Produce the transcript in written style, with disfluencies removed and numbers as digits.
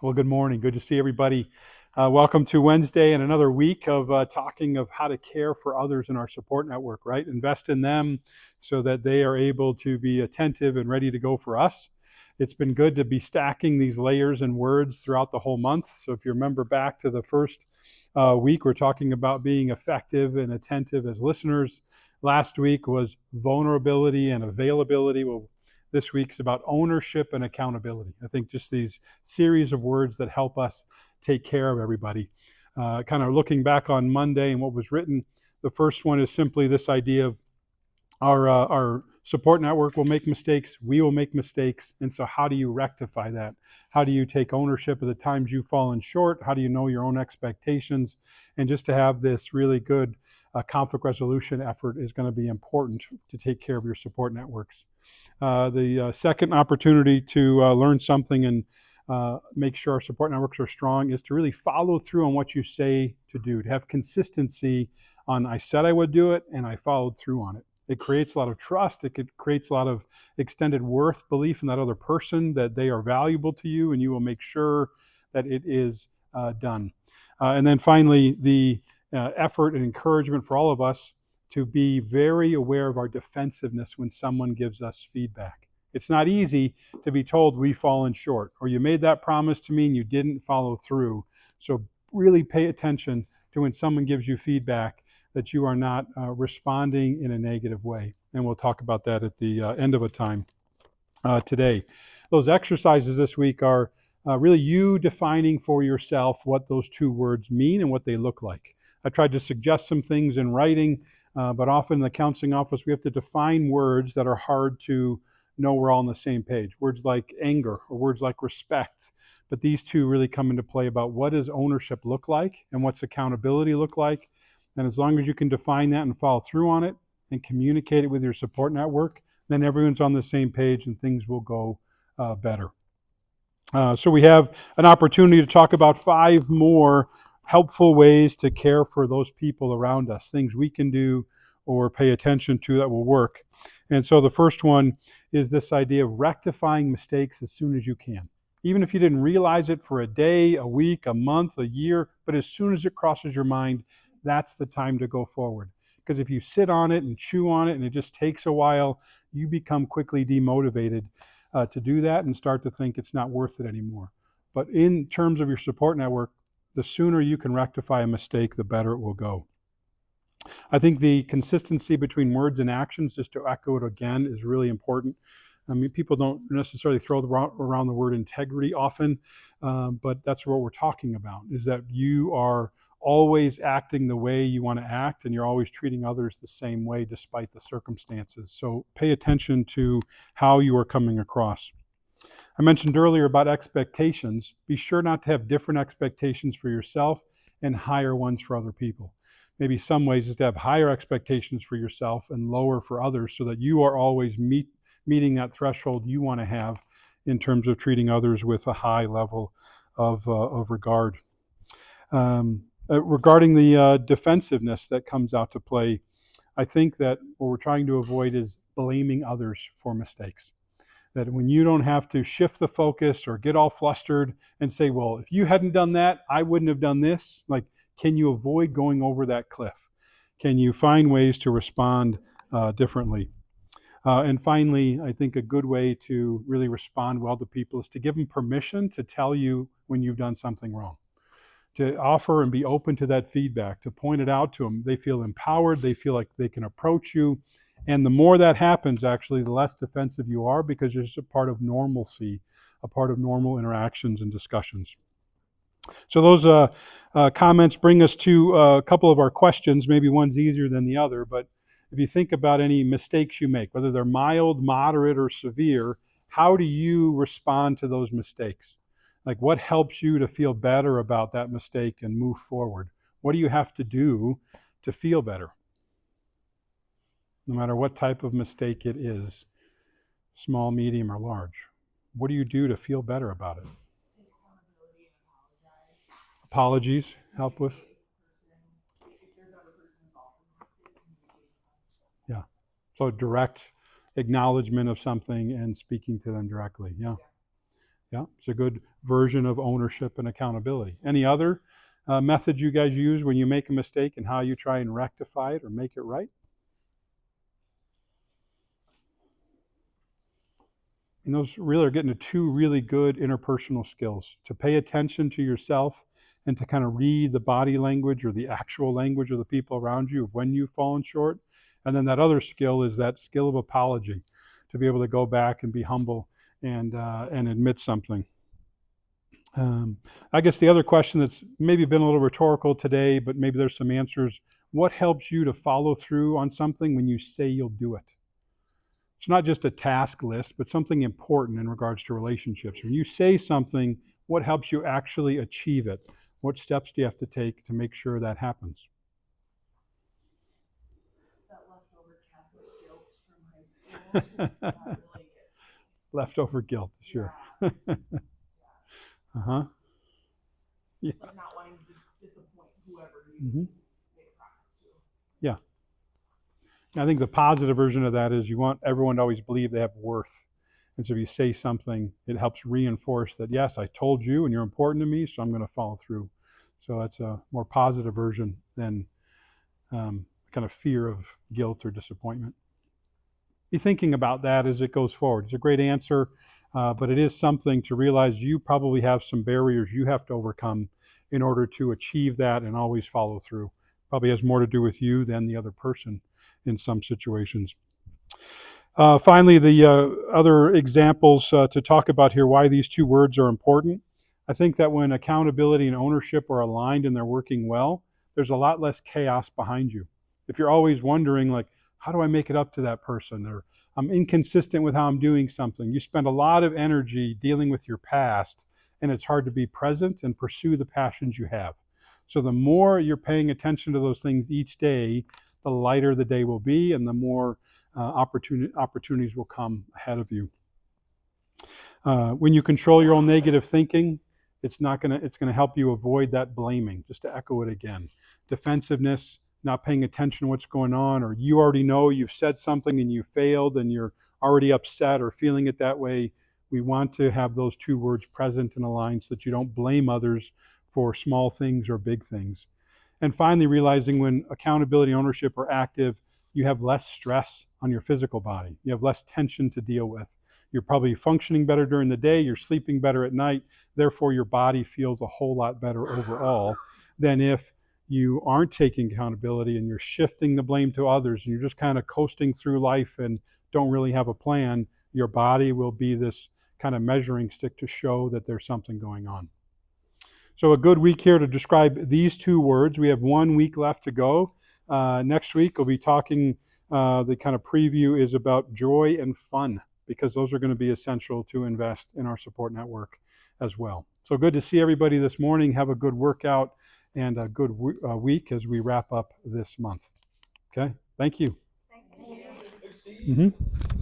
Well, good morning. Good to see everybody. Welcome to Wednesday and another week of talking of how to care for others in our support network, right? Invest in them so that they are able to be attentive and ready to go for us. It's been good to be stacking these layers and words throughout the whole month. So if you remember back to the first week, we're talking about being effective and attentive as listeners. Last week was vulnerability and availability. Well, this week's about ownership and accountability. I think just these series of words that help us take care of everybody. Kind of looking back on Monday and what was written, the first one is simply this idea of our support network will make mistakes, we will make mistakes, and so how do you rectify that? How do you take ownership of the times you've fallen short? How do you know your own expectations? And just to have this really good conflict resolution effort is going to be important to take care of your support networks. The second opportunity to learn something and make sure our support networks are strong is to really follow through on what you say to do, to have consistency on I said I would do it and I followed through on it. It creates a lot of trust. It creates a lot of extended worth belief in that other person, that they are valuable to you and you will make sure that it is done. And then finally, the effort and encouragement for all of us to be very aware of our defensiveness when someone gives us feedback. It's not easy to be told we've fallen short or you made that promise to me and you didn't follow through. So really pay attention to when someone gives you feedback that you are not responding in a negative way. And we'll talk about that at the end of a time today. Those exercises this week are really you defining for yourself what those two words mean and what they look like. I tried to suggest some things in writing, but often in the counseling office, we have to define words that are hard to know we're all on the same page. Words like anger or words like respect. But these two really come into play about what does ownership look like and what's accountability look like. And as long as you can define that and follow through on it and communicate it with your support network, then everyone's on the same page and things will go better. So we have an opportunity to talk about 5 more helpful ways to care for those people around us, things we can do or pay attention to that will work. And so the first one is this idea of rectifying mistakes as soon as you can. Even if you didn't realize it for a day, a week, a month, a year, but as soon as it crosses your mind, that's the time to go forward. Because if you sit on it and chew on it and it just takes a while, you become quickly demotivated to do that and start to think it's not worth it anymore. But in terms of your support network, the sooner you can rectify a mistake, the better it will go. I think the consistency between words and actions, just to echo it again, is really important. I mean, people don't necessarily throw around the word integrity often, but that's what we're talking about, is that you are always acting the way you want to act and you're always treating others the same way despite the circumstances. So pay attention to how you are coming across. I mentioned earlier about expectations. Be sure not to have different expectations for yourself and higher ones for other people. Maybe some ways is to have higher expectations for yourself and lower for others so that you are always meeting that threshold you want to have in terms of treating others with a high level of regard. Regarding the defensiveness that comes out to play, I think that what we're trying to avoid is blaming others for mistakes. That when you don't have to shift the focus or get all flustered and say, well, if you hadn't done that, I wouldn't have done this. Like, can you avoid going over that cliff? Can you find ways to respond differently? And finally, I think a good way to really respond well to people is to give them permission to tell you when you've done something wrong, to offer and be open to that feedback, to point it out to them. They feel empowered, they feel like they can approach you. And the more that happens, actually, the less defensive you are because it's a part of normalcy, a part of normal interactions and discussions. So those comments bring us to a couple of our questions. Maybe one's easier than the other, but if you think about any mistakes you make, whether they're mild, moderate, or severe, how do you respond to those mistakes? Like, what helps you to feel better about that mistake and move forward? What do you have to do to feel better? No matter what type of mistake it is, small, medium, or large. What do you do to feel better about it? Apologies help with? Yeah. So direct acknowledgement of something and speaking to them directly. Yeah. Yeah, it's a good version of ownership and accountability. Any other methods you guys use when you make a mistake and how you try and rectify it or make it right? And those really are getting to two really good interpersonal skills: to pay attention to yourself and to kind of read the body language or the actual language of the people around you when you've fallen short. And then that other skill is that skill of apology, to be able to go back and be humble and admit something. I guess the other question that's maybe been a little rhetorical today, but maybe there's some answers. What helps you to follow through on something when you say you'll do it? It's not just a task list, but something important in regards to relationships. When you say something, what helps you actually achieve it? What steps do you have to take to make sure that happens? That leftover Catholic guilt from high school, that really gets me. Leftover guilt, sure. Yeah. Uh-huh. Yeah. It's like not wanting to disappoint whoever you Mm-hmm. made a promise to. Yeah. I think the positive version of that is you want everyone to always believe they have worth. And so if you say something, it helps reinforce that, yes, I told you and you're important to me, so I'm going to follow through. So that's a more positive version than kind of fear of guilt or disappointment. Be thinking about that as it goes forward. It's a great answer, but it is something to realize you probably have some barriers you have to overcome in order to achieve that and always follow through. Probably has more to do with you than the other person in some situations. Finally, the other examples to talk about here, why these two words are important. I think that when accountability and ownership are aligned and they're working well, there's a lot less chaos behind you. If you're always wondering, like, how do I make it up to that person? Or I'm inconsistent with how I'm doing something. You spend a lot of energy dealing with your past, and it's hard to be present and pursue the passions you have. So the more you're paying attention to those things each day, the lighter the day will be, and the more opportunities will come ahead of you. When you control your own negative thinking, it's going to help you avoid that blaming. Just to echo it again, defensiveness, not paying attention to what's going on, or you already know you've said something and you failed and you're already upset or feeling it that way. We want to have those two words present and aligned so that you don't blame others for small things or big things. And finally, realizing when accountability and ownership are active, you have less stress on your physical body. You have less tension to deal with. You're probably functioning better during the day, you're sleeping better at night, therefore your body feels a whole lot better overall than if you aren't taking accountability and you're shifting the blame to others and you're just kind of coasting through life and don't really have a plan. Your body will be this kind of measuring stick to show that there's something going on. So a good week here to describe these two words. We have 1 week left to go. Next week we'll be talking, the kind of preview is about joy and fun, because those are going to be essential to invest in our support network as well. So good to see everybody this morning. Have a good workout and a good week as we wrap up this month. Okay, thank you. Thank you. Mm-hmm.